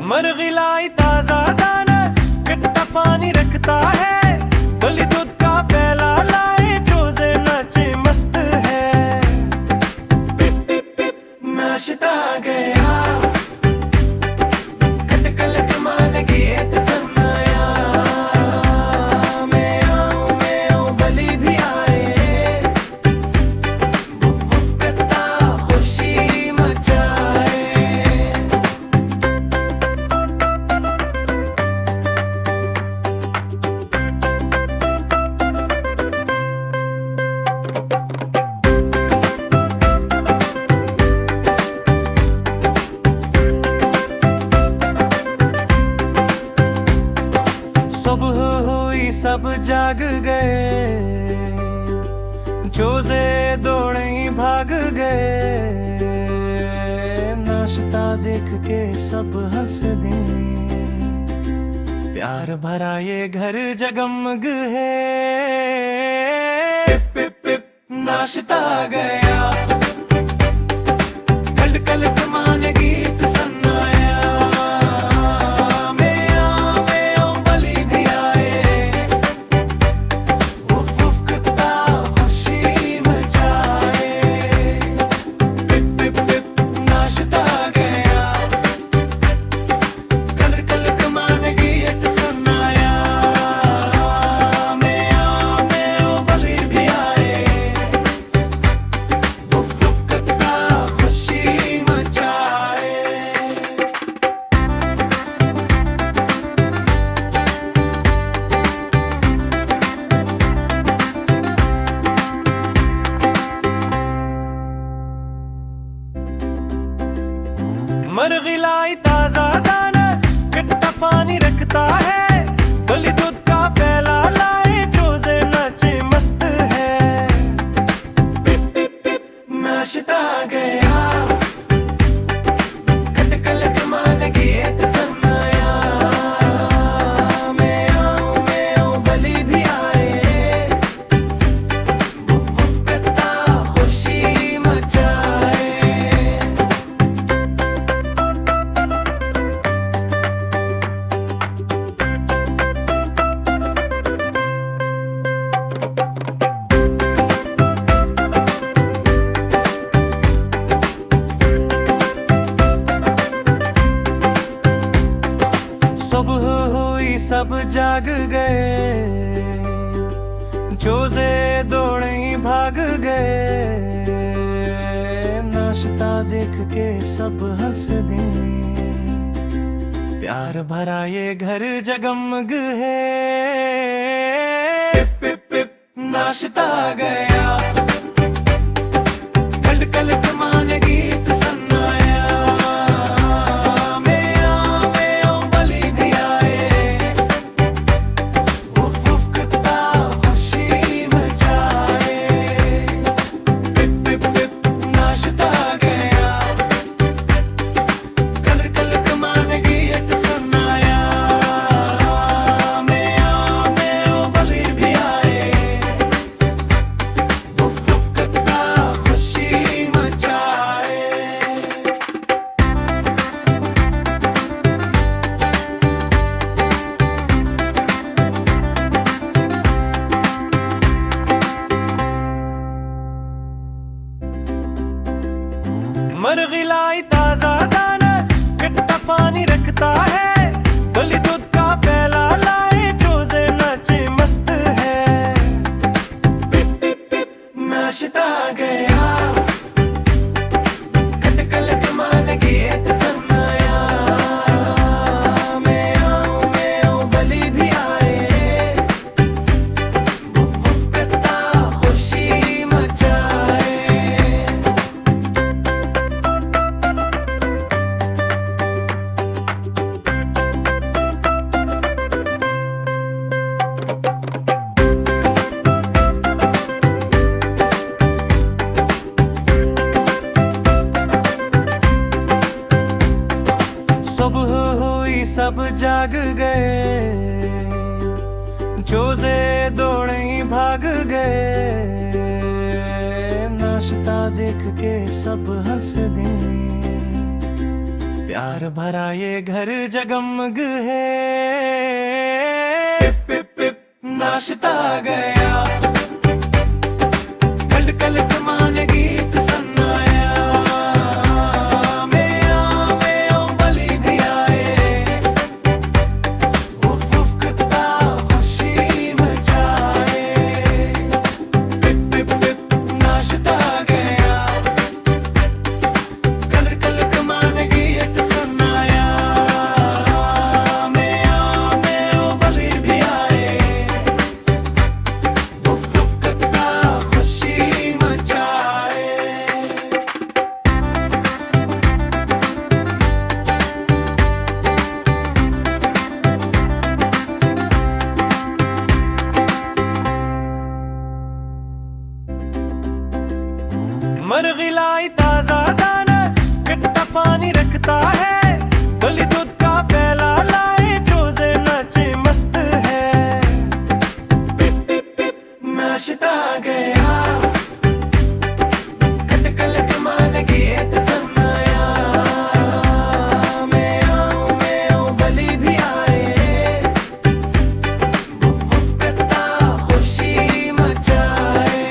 मरगिलाई ताजा दाना खट्टा पानी रखता है, गली दूध का प्याला लाए चोजे नाचे मस्त है। पिप पिप पिप नाश्ता गया, खटकल कमान की तसन्नाया, मैं आऊं बली भी आए, वुफ वुफ करता खुशी मचाए। सुबह हुई सब जाग गए, चोजे दौड़े भाग गए, नाश्ता देख के सब हंस दे, प्यार भरा ये घर जगमग है। पिप पिप पिप नाश्ता गया, कल कल कमान गीत सन्नाया, मरगिलाई ताजा दाना खट्टा पानी रखता है, गली दूध का प्याला लाए चोजे नाचे मस्त है। पिप पिप पिप नाश्ता गया, खटकल कमान की तसन्नाया, मैं आऊं बली भी आए, वुफ वुफ करता खुशी मचाए। सुबह हुई सब जाग गए, चोजे दौड़े भाग गए, नाश्ता देख के सब हंस दे, प्यार भरा ये घर जगमग है। पिप पिप पिप नाश्ता गया, कल कल कमान गीत सन्नाया, मरगिलाई ताजा दाना खट्टा पानी रखता है, गली दूध का प्याला लाए चोजे नाचे मस्त है। पिप पिप पिप नाश्ता गया, खटकल कमान की तसन्नाया, मैं आऊं बली भी आए, वुफ वुफ करता खुशी मचाए। सुबह हुई सब जाग गए, चोजे दौड़े भाग गए, नाश्ता देख के सब हंस दे, प्यार भरा ये घर जगमग है। पिप पिप पिप नाश्ता गया, कल कल कमान गीत सुनाया। मैं आओ बलि भी आए, उफ उफ करता खुशी मचाए। पिप पिप पिप नाश्ता गया, कल कल कमान गीत सुनाया। मैं आओ बलि भी आए, उफ उफ करता खुशी मचाए। मरगिलाई ताजा दाना, खट्टा पानी रखता है। गली दूध का प्याला लाए, चूजे नाचे मस्त है। पिप पिप पिप नाश्ता गया, खटकल कमान गीत सुनाया। मैं आओ बलि भी आए, उफ उफ करता खुशी मचाए।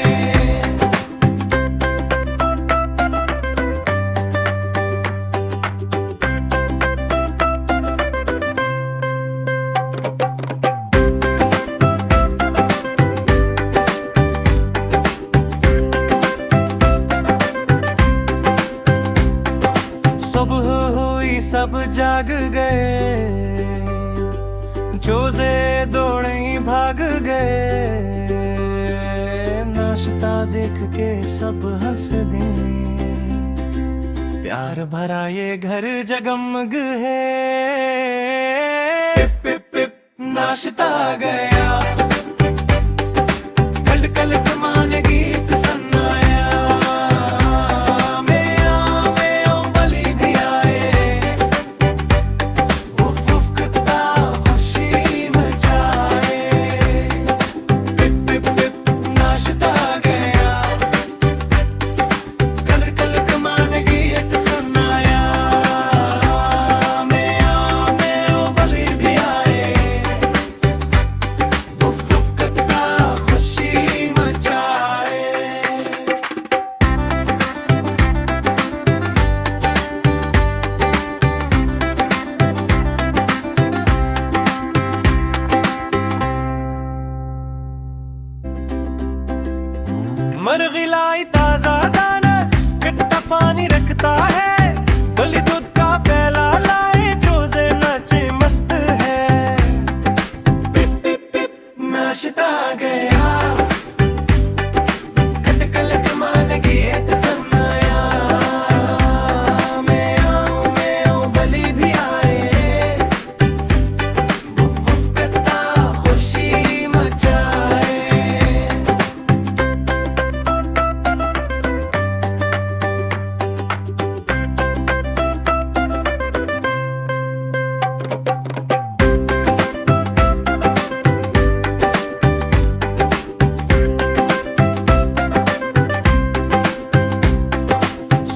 सुबह हुई सब जाग गए, चूजे दौड़े भाग गए। नाश्ता देख के सब हंस दे, प्यार भरा ये घर जगमग है। पिप पिप पिप नाश्ता गया, कल कल कमान गीत सुनाया। मैं आओ बलि भी आए, उफ उफ करता खुशी मचाए। पिप पिप पिप नाश्ता गया, कल कल कमान गीत सुनाया। मैं आओ बलि भी आए, उफ उफ करता खुशी मचाए। मरगिलाई ताजा दाना, खट्टा पानी रखता है। गली दूध का प्याला लाए, चूजे नाचे मस्त है। पिप पिप पिप नाश्ता गया, खटकल कमान गीत सुनाया। मैं आओ बलि भी आए, उफ उफ करता खुशी मचाए।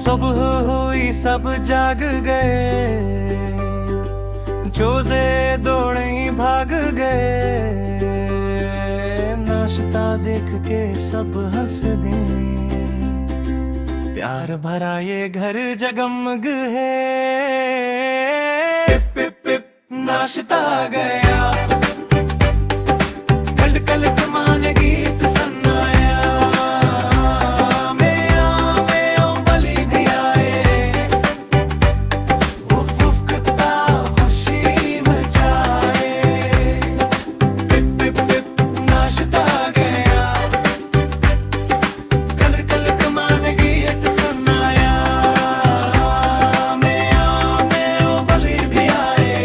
सुबह हुई सब जाग गए, चूजे दौड़े भाग गए। नाश्ता देख के सब हंस दे, प्यार भरा ये घर जगमग है। पिप पिप पिप नाश्ता गया, कल कल कमान गीत सुनाया। मैं आओ बलि भी आए, उफ उफ करता खुशी मचाए। पिप पिप पिप नाश्ता गया, कल कल कमान गीत सुनाया। मैं आओ बलि भी आए,